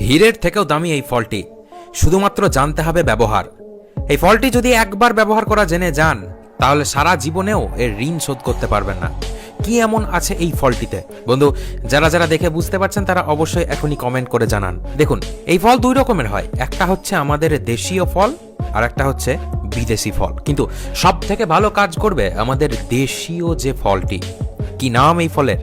হীরের থেকেও দামি এই ফলটি, শুধুমাত্র জানতে হবে ব্যবহার। এই ফলটি যদি একবার ব্যবহার করা জেনে যান, তাহলে সারা জীবনেও এর ঋণ শোধ করতে পারবেন না। কি এমন আছে এই ফলটিতে বন্ধু? যারা যারা দেখে বুঝতে পারছেন তারা অবশ্যই এখনই কমেন্ট করে জানান। দেখুন, এই ফল দুই রকমের হয়, একটা হচ্ছে আমাদের দেশীয় ফল আর একটা হচ্ছে বিদেশি ফল। কিন্তু সব থেকে ভালো কাজ করবে আমাদের দেশীয় যে ফলটি। কি নাম এই ফলের?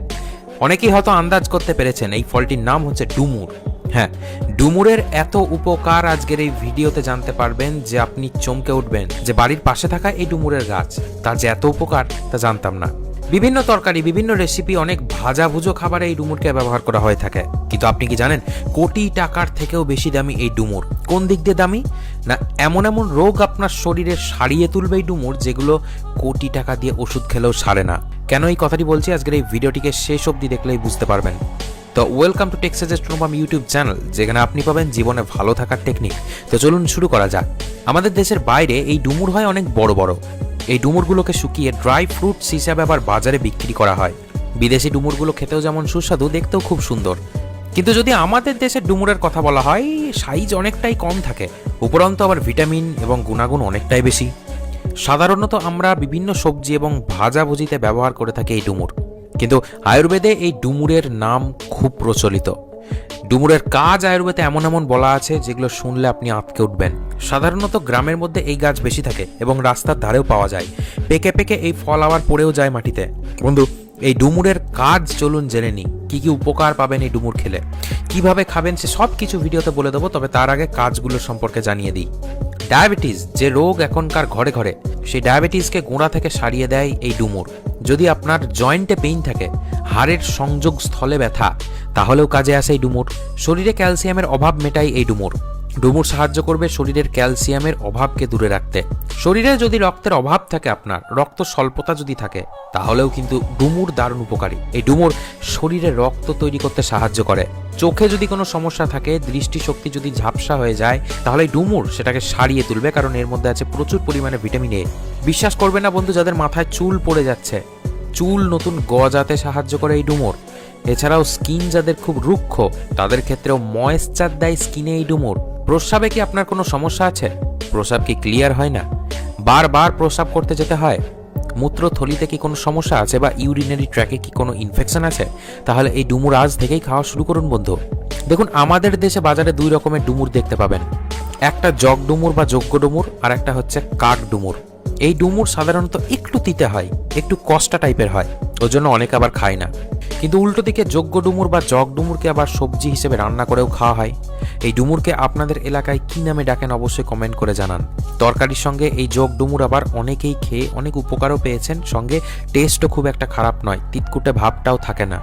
অনেকেই হয়তো আন্দাজ করতে পেরেছেন, এই ফলটির নাম হচ্ছে ডুমুর। হ্যাঁ, ডুমুরের এত উপকার আজকের এই ভিডিওতে জানতে পারবেন যে আপনি চমকে উঠবেন যে বাড়ির পাশে থাকা এই ডুমুরের গাছ, তার যে এত উপকার তা জানতাম না। বিভিন্ন তরকারি, বিভিন্ন রেসিপি, অনেক ভাজাভুজো খাবারে এই ডুমুরকে ব্যবহার করা হয়ে থাকে। কিন্তু আপনি কি জানেন কোটি টাকার থেকেও বেশি দামি এই ডুমুর? কোন দিক দিয়ে দামি? না, এমন এমন রোগ আপনার শরীরে সারিয়ে তুলবে এই ডুমুর, যেগুলো কোটি টাকা দিয়ে ওষুধ খেলেও সারে না। কেন এই কথাটি বলছি আজকের এই ভিডিওটিকে শেষ অবধি দেখলেই বুঝতে পারবেন। তো welcome to Tech Suggest from YouTube channel, যেখানে আপনি পাবেন জীবনে ভালো থাকার টেকনিক। তো চলুন শুরু করা যাক। আমাদের দেশের বাইরে এই ডুমুর হয় অনেক বড় বড়। এই ডুমুরগুলোকে শুকিয়ে ড্রাই ফ্রুটস হিসাবে আবার বাজারে বিক্রি করা হয়। বিদেশি ডুমুরগুলো খেতেও যেমন সুস্বাদু, দেখতেও খুব সুন্দর। কিন্তু যদি আমাদের দেশের ডুমুরের কথা বলা হয়, সাইজ অনেকটাই কম থাকে, উপরন্তু আবার ভিটামিন এবং গুণাগুণ অনেকটাই বেশি। সাধারণত আমরা বিভিন্ন সবজি এবং ভাজাভুজিতে ব্যবহার করে থাকি এই ডুমুর। কিন্তু আয়ুর্বেদে এই ডুমুরের নাম খুব প্রচলিত। ডুমুরের কাজ আয়ুর্বেদে এমন এমন বলা আছে যেগুলো শুনলে আপনি আঁতকে উঠবেন। সাধারণত গ্রামের মধ্যে এই গাছ বেশি থাকে এবং রাস্তার ধারেও পাওয়া যায়। পেকে পেকে এই ফল আবার পড়েও যায় মাটিতে। বন্ধু, এই ডুমুরের কাজ চলুন জেনে নিই। কি কি উপকার পাবেন এই ডুমুর খেলে, কিভাবে খাবেন, সে সব কিছু ভিডিওতে বলে দেবো। তবে তার আগে কাজগুলো সম্পর্কে জানিয়ে দিই। ডায়াবেটিস যে রোগ এখনকার ঘরে ঘরে, সেই ডায়াবেটিসকে গোড়া থেকে সারিয়ে দেয় এই ডুমুর। যদি আপনার জয়েন্টে পেইন থাকে, হাড়ের সংযোগ স্থলে ব্যথা, তাহলেও কাজে আসে এই ডুমুর। শরীরে ক্যালসিয়ামের অভাব মেটায় এই ডুমুর। ডুমুর সাহায্য করবে শরীরের ক্যালসিয়ামের অভাবকে দূরে রাখতে। শরীরে যদি রক্তের অভাব থাকে, আপনার রক্ত স্বল্পতা যদি থাকে, তাহলেও কিন্তু ডুমুর দারুণ উপকারী। এই ডুমুর শরীরে রক্ত তৈরি করতে সাহায্য করে। চোখে যদি কোনো সমস্যা থাকে, দৃষ্টিশক্তি যদি ঝাপসা হয়ে যায়, তাহলে এই ডুমুর সেটাকে সারিয়ে তুলবে, কারণ এর মধ্যে আছে প্রচুর পরিমাণে ভিটামিন এ। বিশ্বাস করবে না বন্ধু, যাদের মাথায় চুল পড়ে যাচ্ছে, চুল নতুন গজাতে সাহায্য করে এই ডুমুর। এছাড়াও স্কিন যাদের খুব রুক্ষ, তাদের ক্ষেত্রেও ময়েশ্চার দেয় স্কিনে এই ডুমুর। প্রস্রাবে কি আপনার কোনো সমস্যা আছে? প্রস্রাব কি ক্লিয়ার হয় না? বারবার প্রস্রাব করতে যেতে হয়? মূত্রথলিতে কি কোনো সমস্যা আছে বা ইউরিনারি ট্র্যাকে কি কোনো ইনফেকশন আছে? তাহলে এই ডুমুর আজ থেকেই খাওয়া শুরু করুন বন্ধু। দেখুন, আমাদের দেশে বাজারে দুই রকমের ডুমুর দেখতে পাবেন। একটা জগ ডুমুর বা যোগ্য ডুমুর, আর একটা হচ্ছে কাক ডুমুর। এই ডুমুর সাধারণত একটু তিতে হয়, একটু কষ্টা টাইপের হয়, ওই জন্য অনেকে আবার খায় না। কিন্তু উল্টো দিকে যোগ্য ডুমুর বা জগ ডুমুরকে আবার সবজি হিসেবে রান্না করেও খাওয়া হয়। এই ডুমুরকে আপনাদের এলাকায় কি নামে ডাকেন অবশ্যই কমেন্ট করে জানান। তরকারির সঙ্গে এই জগ ডুমুর আবার অনেকেই খেয়ে অনেক উপকারও পেয়েছেন, সঙ্গে টেস্টও খুব একটা খারাপ নয়, তিতকুটে ভাবটাও থাকে না।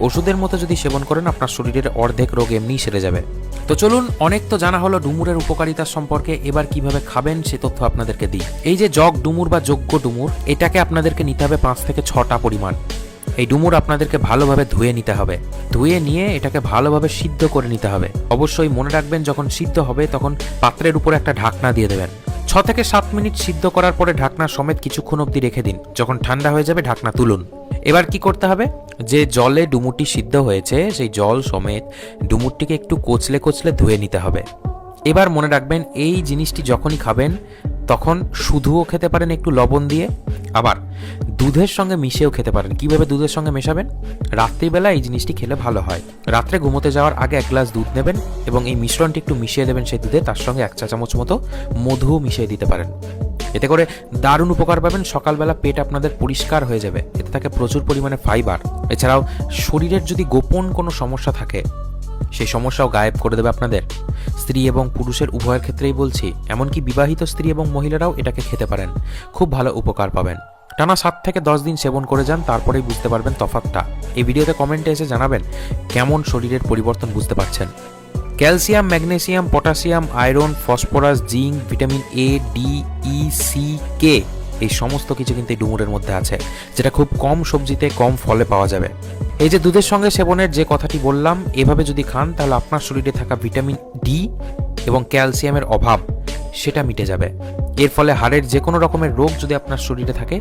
ওষুধের মতো যদি সেবন করেন, আপনার শরীরের অর্ধেক রোগ এমনিই সেরে যাবে। তো চলুন, অনেক তো জানা হলো ডুমুরের উপকারিতা সম্পর্কে, এবার কিভাবে খাবেন সে তথ্য আপনাদেরকে দিই। এই যে জগ ডুমুর বা যোগ্য ডুমুর, এটাকে আপনাদেরকে নিতে হবে 5 থেকে 6টা পরিমাণ। এই ডুমুর আপনাদেরকে ভালোভাবে ধুয়ে নিতে হবে। ধুয়ে নিয়ে এটাকে ভালোভাবে সিদ্ধ করে নিতে হবে। অবশ্যই মনে রাখবেন, যখন সিদ্ধ হবে তখন পাত্রের উপরে একটা ঢাকনা দিয়ে দেবেন। 6 থেকে 7 মিনিট সিদ্ধ করার পরে ঢাকনা সমেত কিছুক্ষণ অবধি রেখে দিন। যখন ঠান্ডা হয়ে যাবে ঢাকনা তুলুন। এবার কি করতে হবে, যে জলে ডুমুরটি সিদ্ধ হয়েছে সেই জল সমেত ডুমুরটিকে একটু কচলে কচলে ধুয়ে নিতে হবে। এবার মনে রাখবেন, এই জিনিসটি যখনই খাবেন তখন শুধুও খেতে পারেন একটু লবণ দিয়ে, আবার দুধের সঙ্গে মিশিয়েও খেতে পারেন। কিভাবে দুধের সঙ্গে মেশাবেন? রাত্রিবেলা এই জিনিসটি খেলে ভালো হয়। রাত্রে ঘুমোতে যাওয়ার আগে 1 গ্লাস দুধ নেবেন এবং এই মিশ্রণটি একটু মিশিয়ে দেবেন সেই দুধে, তার সঙ্গে 1 চা চামচ মতো মধুও মিশিয়ে দিতে পারেন। এতে করে দারুণ উপকার পাবেন। সকালবেলা পেট আপনাদের পরিষ্কার হয়ে যাবে, এতে থাকে প্রচুর পরিমাণে ফাইবার। এছাড়াও শরীরের যদি গোপন কোনো সমস্যা থাকে, সেই সমস্যাও গায়েব করে দেবে আপনাদের। স্ত্রী এবং পুরুষের উভয়ের ক্ষেত্রেই বলছি, এমনকি বিবাহিত স্ত্রী এবং মহিলারাও এটাকে খেতে পারেন, খুব ভালো উপকার পাবেন। টানা 7 থেকে 10 দিন সেবন করে যান, তারপরেই বুঝতে পারবেন তফাৎটা। এই ভিডিওতে কমেন্টে এসে জানাবেন কেমন শরীরের পরিবর্তন বুঝতে পারছেন। Calcium, magnesium, potassium, iron, phosphorus, zinc, vitamin A, D, E, C, K, এই সমস্ত কিছু কিন্তু এই ডুমুরের মধ্যে আছে, যেটা খুব কম সবজিতে কম ফলে পাওয়া যাবে। এই যে দুধের সঙ্গে সেবনের যে কথাটি বললাম, এভাবে যদি খান তাহলে আপনার শরীরে থাকা ভিটামিন ডি এবং ক্যালসিয়ামের অভাব সেটা মিটে যাবে। এর ফলে হাড়ের যে কোনো রকমের রোগ যদি আপনার শরীরে থাকে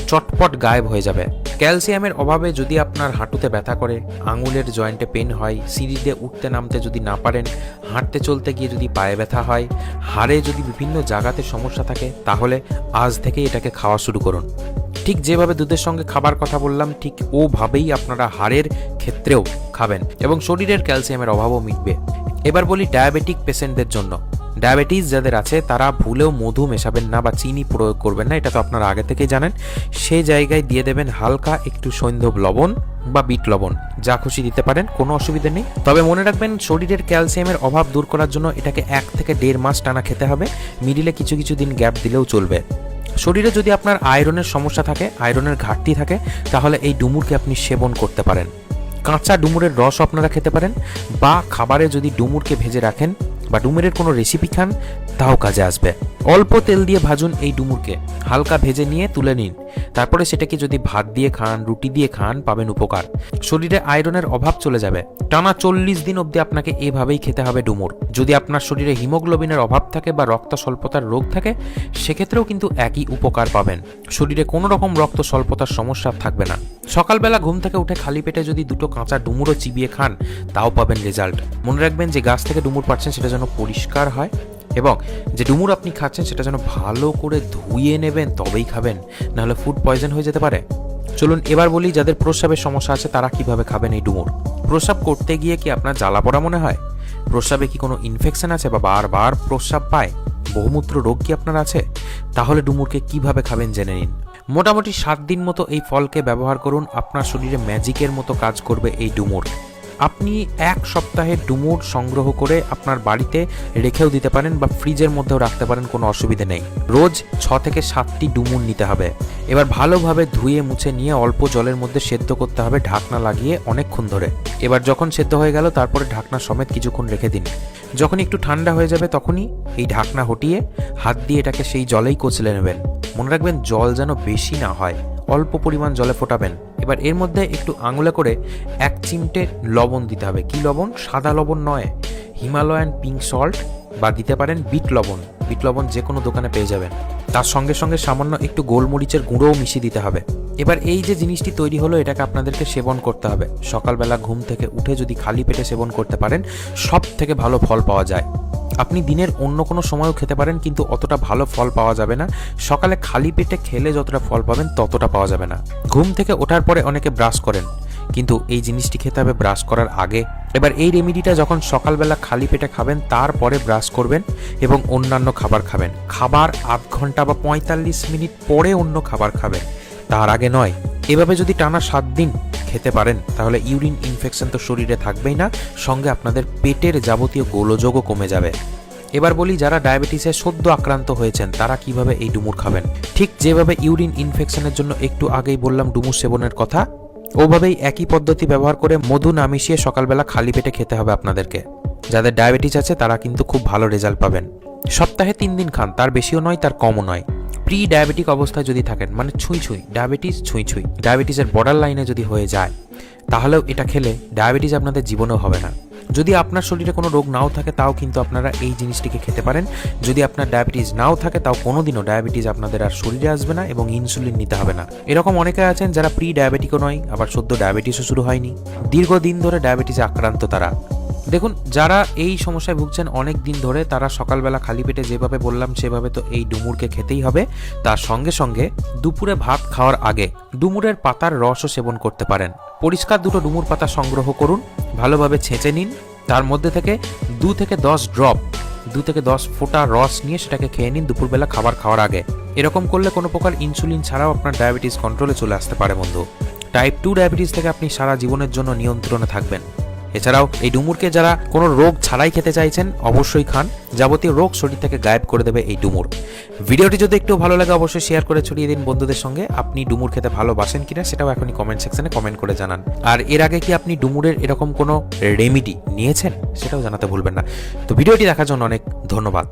চটপট গায়েব হয়ে যাবে। ক্যালসিয়ামের অভাবে যদি আপনার হাঁটুতে ব্যথা করে, আঙুলের জয়েন্টে পেন হয়, সিঁড়িতে উঠতে নামতে যদি না পারেন, হাঁটতে চলতে গিয়ে যদি পায়ে ব্যথা হয়, হাড়ে যদি বিভিন্ন জায়গাতে সমস্যা থাকে, তাহলে আজ থেকেই এটাকে খাওয়া শুরু করুন। ঠিক যেভাবে দুধের সঙ্গে খাবার কথা বললাম, ঠিক ওভাবেই আপনারা হাড়ের ক্ষেত্রেও খাবেন এবং শরীরের ক্যালসিয়ামের অভাবও মিটবে। এবার বলি ডায়াবেটিক পেশেন্টদের জন্য। ডায়াবেটিস যাদের আছে তারা ভুলেও মধু মেশাবেন না বা চিনি প্রয়োগ করবেন না, এটা তো আপনারা আগে থেকেই জানেন। সেই জায়গায় দিয়ে দেবেন হালকা একটু সৈন্ধব লবণ বা বিট লবণ, যা খুশি দিতে পারেন, কোনো অসুবিধা নেই। তবে মনে রাখবেন শরীরের ক্যালসিয়ামের অভাব দূর করার জন্য এটাকে 1 থেকে 1.5 মাস টানা খেতে হবে। মিডিলে কিছু কিছু দিন গ্যাপ দিলেও চলবে। শরীরে যদি আপনার আয়রনের সমস্যা থাকে, আয়রনের ঘাটতি থাকে, তাহলে এই ডুমুরকে আপনি সেবন করতে পারেন। কাঁচা ডুমুরের রস আপনারা খেতে পারেন, বা খাবারে যদি ডুমুরকে ভেজে রাখেন বা ডুমুরের কোনো রেসিপি খান, তাও কাজে আসবে। অল্প তেল দিয়ে ভাজুন এই ডুমুরকে, হালকা ভেজে নিয়ে তুলে নিন। তারপরে সেটাকে যদি ভাত দিয়ে খান, রুটি দিয়ে খান, পাবেন উপকার। শরীরে আয়রনের অভাব চলে যাবে। টানা 40 দিন অবধি আপনাকে এভাবেই খেতে হবে ডুমুর। যদি আপনার শরীরে হিমোগ্লোবিনের অভাব থাকে বা রক্ত স্বল্পতার রোগ থাকে, সেক্ষেত্রেও কিন্তু একই উপকার পাবেন। শরীরে কোনো রকম রক্ত স্বল্পতার সমস্যা থাকবে না। সকালবেলা ঘুম থেকে উঠে খালি পেটে যদি 2টো কাঁচা ডুমুরও চিবিয়ে খান, তাও পাবেন রেজাল্ট। মনে রাখবেন যে গাছ থেকে ডুমুর পাচ্ছেন সেটা যেন পরিষ্কার হয়, এবং যে ডুমুর আপনি খাচ্ছেন সেটা যেন ভালো করে ধুয়ে নেবেন, তবেই খাবেন, নাহলে ফুড পয়জন হয়ে যেতে পারে। চলুন এবার বলি যাদের প্রস্রাবের সমস্যা আছে তারা কিভাবে খাবেন এই ডুমুর। প্রস্রাব করতে গিয়ে কি আপনার জ্বালা পোড়া মনে হয়? প্রস্রাবে কি কোনো ইনফেকশন আছে বা বারবার প্রস্রাব পায়? বহুমূত্র রোগ কি আপনার আছে? তাহলে ডুমুরকে কিভাবে খাবেন জেনে নিন। মোটামুটি 7 দিন মতো এই ফলকে ব্যবহার করুন, আপনার শরীরে ম্যাজিকের মতো কাজ করবে এই ডুমুর। আপনি 1 সপ্তাহের ডুমুর সংগ্রহ করে আপনার বাড়িতে রেখেও দিতে পারেন বা ফ্রিজের মধ্যেও রাখতে পারেন, কোনো অসুবিধা নেই। রোজ 6 থেকে 7টি ডুমুর নিতে হবে। এবার ভালোভাবে ধুয়ে মুছে নিয়ে অল্প জলের মধ্যে সেদ্ধ করতে হবে ঢাকনা লাগিয়ে অনেকক্ষণ ধরে। এবার যখন সেদ্ধ হয়ে গেল তারপরে ঢাকনা সমেত কিছুক্ষণ রেখে দিন। যখন একটু ঠান্ডা হয়ে যাবে তখনই এই ঢাকনা হটিয়ে হাত দিয়ে এটাকে সেই জলেই কচলে নেবেন। মনে রাখবেন জল যেন বেশি না হয়, অল্প পরিমাণ জলে ফোটাবেন। এবার এর মধ্যে একটু আঙুলে করে 1 চিমটে লবণ দিতে হবে। কি লবণ? সাদা লবণ নয়, হিমালয়ান পিঙ্ক সল্ট, বা দিতে পারেন বিট লবণ। বিট লবণ যে কোনো দোকানে পেয়ে যাবেন। তার সঙ্গে সঙ্গে সামান্য একটু গোলমরিচের গুঁড়োও মিশিয়ে দিতে হবে। এবার এই যে জিনিসটি তৈরি হলো, এটাকে আপনাদেরকে সেবন করতে হবে। সকালবেলা ঘুম থেকে উঠে যদি খালি পেটে সেবন করতে পারেন, সব থেকে ভালো ফল পাওয়া যায়। আপনি দিনের অন্য কোনো সময়ও খেতে পারেন, কিন্তু অতটা ভালো ফল পাওয়া যাবে না। সকালে খালি পেটে খেলে যতটা ফল পাবেন ততটা পাওয়া যাবে না। ঘুম থেকে ওঠার পরে অনেকে ব্রাশ করেন, কিন্তু এই জিনিসটি খেতে হবে ব্রাশ করার আগে। এবার এই রেমেডিটা যখন সকালবেলা খালি পেটে খাবেন, তারপরে ব্রাশ করবেন এবং অন্যান্য খাবার খাবেন। খাবার 1/2 ঘন্টা বা 45 মিনিট পরে অন্য খাবার খাবেন, তার আগে নয়। এভাবে যদি টানা 7 দিন খেতে পারেন, তাহলে ইউরিন ইনফেকশন তো শরীরে থাকবেই না, সঙ্গে আপনাদের পেটের যাবতীয় গোলযোগও কমে যাবে। এবার বলি যারা ডায়াবেটিসে সদ্য আক্রান্ত হয়েছেন তারা কিভাবে এই ডুমুর খাবেন। ঠিক যেভাবে ইউরিন ইনফেকশনের জন্য একটু আগেই বললাম ডুমুর সেবনের কথা, ওভাবেই একই পদ্ধতি ব্যবহার করে মধু না মিশিয়ে সকালবেলা খালি পেটে খেতে হবে আপনাদেরকে। যাদের ডায়াবেটিস আছে তারা কিন্তু খুব ভালো রেজাল্ট পাবেন। সপ্তাহে 3 দিন খান, তার বেশিও নয় তার কমও নয়। প্রি ডায়াবেটিক অবস্থায় যদি থাকেন, মানে ছুঁই ডায়াবেটিস, ডায়াবেটিসের বর্ডার লাইনে যদি হয়ে যায়, তাহলেও এটা খেলে ডায়াবেটিস আপনাদের জীবনেও হবে না। যদি আপনার শরীরে কোনো রোগ নাও থাকে, তাও কিন্তু আপনারা এই জিনিসটিকে খেতে পারেন। যদি আপনার ডায়াবেটিস নাও থাকে, তাও কোনোদিনও ডায়াবেটিস আপনাদের আর শরীরে আসবে না এবং ইনসুলিন নিতে হবে না। এরকম অনেকে আছেন যারা প্রি ডায়াবেটিকও নয়, আবার সদ্য ডায়াবেটিসও শুরু হয়নি, দীর্ঘদিন ধরে ডায়াবেটিসে আক্রান্ত তারা। দেখুন, যারা এই সমস্যায় ভুগছেন অনেক দিন ধরে, তারা সকালবেলা খালি পেটে যেভাবে বললাম সেভাবে তো এই ডুমুরকে খেতেই হবে। তার সঙ্গে সঙ্গে দুপুরে ভাত খাওয়ার আগে ডুমুরের পাতার রসও সেবন করতে পারেন। পরিষ্কার 2টো ডুমুর পাতা সংগ্রহ করুন, ভালোভাবে ছেঁচে নিন, তার মধ্যে থেকে 2 থেকে 10 ড্রপ, 2 থেকে 10 ফোঁটা রস নিয়ে সেটাকে খেয়ে নিন দুপুরবেলা খাবার খাওয়ার আগে। এরকম করলে কোনো প্রকার ইনসুলিন ছাড়াও আপনার ডায়াবেটিস কন্ট্রোলে চলে আসতে পারে বন্ধু। টাইপ 2 ডায়াবেটিস থেকে আপনি সারা জীবনের জন্য নিয়ন্ত্রণে থাকবেন। এছাড়াও এই ডুমুরকে যারা কোনো রোগ ছাড়াই খেতে চাইছেন অবশ্যই খান, যাবতীয় রোগ শরীর থেকে গায়েব করে দেবে এই ডুমুর। ভিডিওটি যদি একটু ভালো লাগে অবশ্যই শেয়ার করে ছড়িয়ে দিন বন্ধুদের সঙ্গে। আপনি ডুমুর খেতে ভালোবাসেন কিনা সেটাও এখনই কমেন্ট সেকশনে কমেন্ট করে জানান। আর এর আগে কি আপনি ডুমুরের এরকম কোনো রেমেডি নিয়েছেন সেটাও জানাতে ভুলবেন না। তো ভিডিওটি দেখার জন্য অনেক ধন্যবাদ।